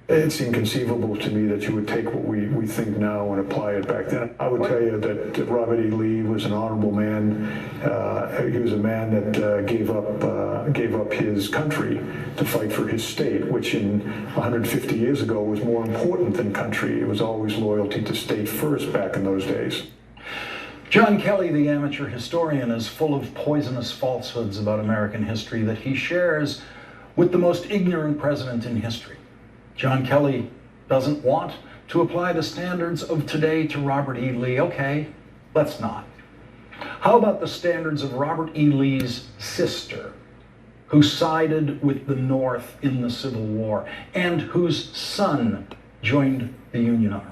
It's inconceivable to me that you would take what we think now and apply it back then. I would tell you that Robert E. Lee was an honorable man. He was a man that gave up his country to fight for his state, which in 150 years ago was more important than country. It was always loyalty to state first back in those days. John Kelly, the amateur historian, is full of poisonous falsehoods about American history that he shares with the most ignorant president in history. John Kelly doesn't want to apply the standards of today to Robert E. Lee. Okay, let's not. How about the standards of Robert E. Lee's sister, who sided with the North in the Civil War and whose son joined the Union Army?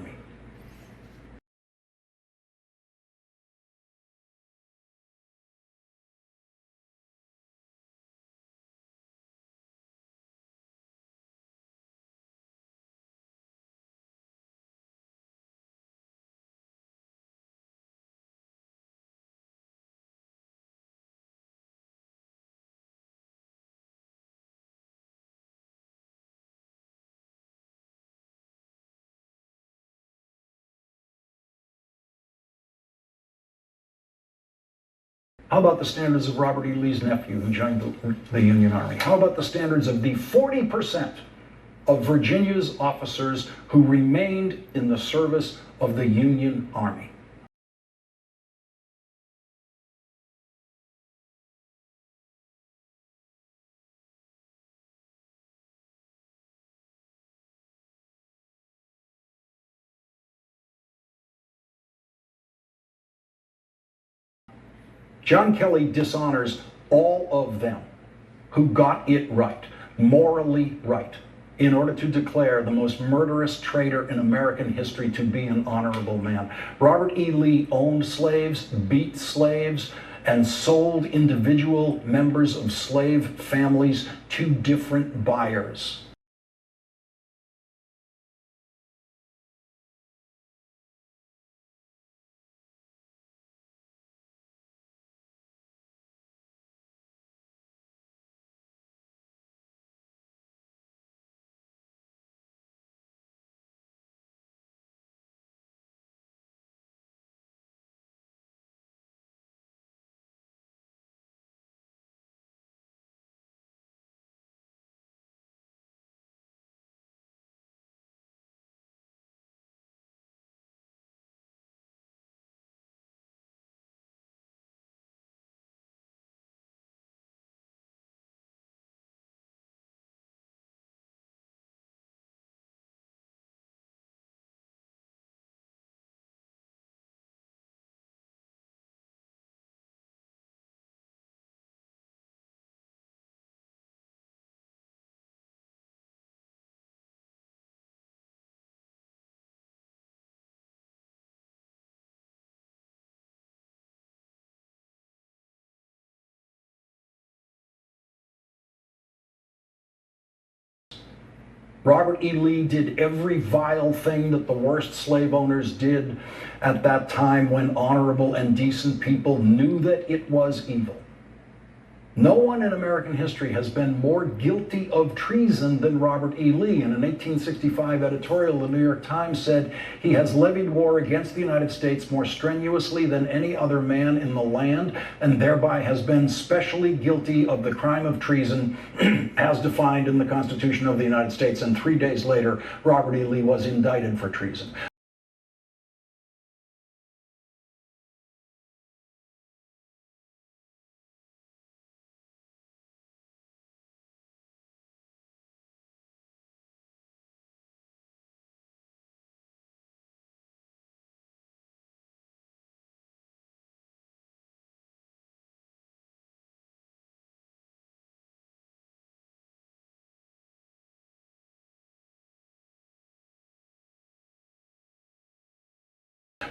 How about the standards of Robert E. Lee's nephew who joined the Union Army? How about the standards of the 40% of Virginia's officers who remained in the service of the Union Army? John Kelly dishonors all of them who got it right, morally right, in order to declare the most murderous traitor in American history to be an honorable man. Robert E. Lee owned slaves, beat slaves, and sold individual members of slave families to different buyers. Robert E. Lee did every vile thing that the worst slave owners did at that time when honorable and decent people knew that it was evil. No one in American history has been more guilty of treason than Robert E. Lee. In an 1865 editorial, the New York Times said he has levied war against the United States more strenuously than any other man in the land, and thereby has been specially guilty of the crime of treason as defined in the Constitution of the United States. And 3 days later, Robert E. Lee was indicted for treason.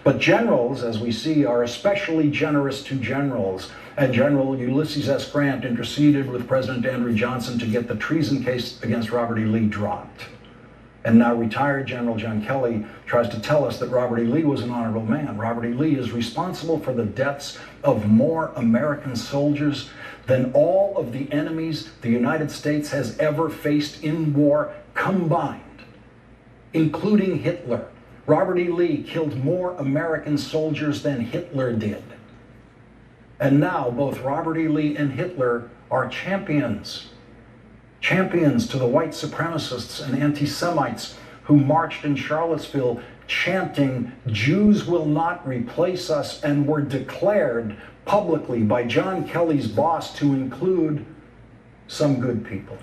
But generals, as we see, are especially generous to generals. And General Ulysses S. Grant interceded with President Andrew Johnson to get the treason case against Robert E. Lee dropped. And now retired General John Kelly tries to tell us that Robert E. Lee was an honorable man. Robert E. Lee is responsible for the deaths of more American soldiers than all of the enemies the United States has ever faced in war combined. including Hitler. Robert E. Lee killed more American soldiers than Hitler did. And now both Robert E. Lee and Hitler are champions to the white supremacists and anti-Semites who marched in Charlottesville chanting, "Jews will not replace us," and were declared publicly by John Kelly's boss to include some good people.